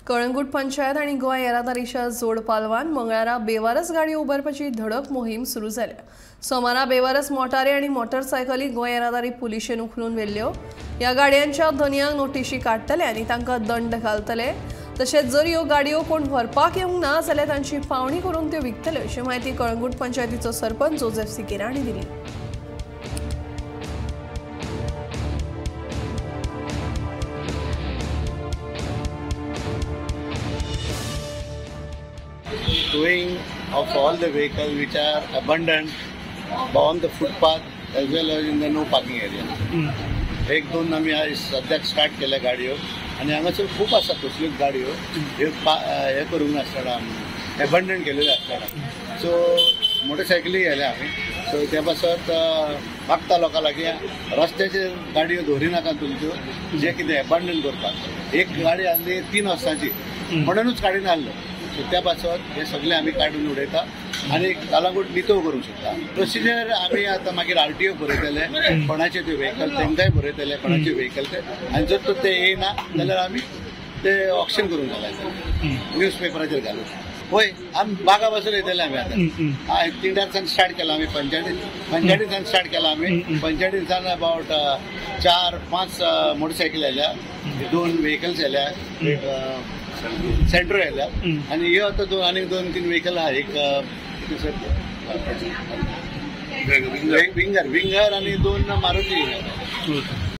कळंगूट पंचायत आणि गोंय येरादारीच्या जोड पालवान मंगळारा बेवारस गाडयो उबारपाची धडक मोहीम सुरू जाल्या। सोमारा बेवारस मोटारी आणि मोटरसायकली गोंय येरादारी पुलिशेन उखलून व्हेल्ल्यो। या गाडयांच्या धन्यांक नोटीशी काडटले आणि तांकां दंड घालतले। तशेंच जर ह्यो गाडयो कोण व्हरपाक येवंक ना जाल्यार तांची पावणी करून त्यो विकतले अशी माहिती कळंगूट पंचायतीचो सरपंच जोसेफ सिकेरा हांणी दिली। Towing of all the vehicles which are abandoned on the footpath as well as in the no parking area. एक दोन आम्ही सध्या स्टार्ट केल्या गाडयो आणि हांगासर खूप आसा तसल्योच गाडयो हे करूंक नासतना एबंडन केलेल्यो आसतना सो मोटरसायकली गेल्या आमी सो त्या पासत मागता लोकां लागीं रस्त्याचेर गाडयो दवरी नाका तुमच्यो जे कितें एबंडन करपाक। एक गाडी आसली 3 वर्सांची म्हणूनच काडीन हाडलो सो त्या पासत हे सगळे आमी काडून उडयता आणि कळंगूट नितळ करूंक शकता। प्रोसिजर आमी आतां मागीर आरटीओ बरयतले कोणाचे ते व्हेकल तेंकाय बरयतले कोणाचे व्हेकल ते आनी जर तर ते येना जाल्यार आमी ते ऑक्शन करूंक घालायचे न्यूजपेपराचेर घालून होय आमी बागा पासून येतले आमी आतां तिंडारसान स्टार्ट केला आमी पंचायतीसान स्टार्ट केला आमी पंचायतीसान अबाउट 4-5 मोटरसायकल येयल्या 2 व्हेकल्स येयल्या सेंट्रो येयल्या आणि ह्यो आतां आनी 2-3 व्हेकल आहा एक विंगर आणि 2 मारुती।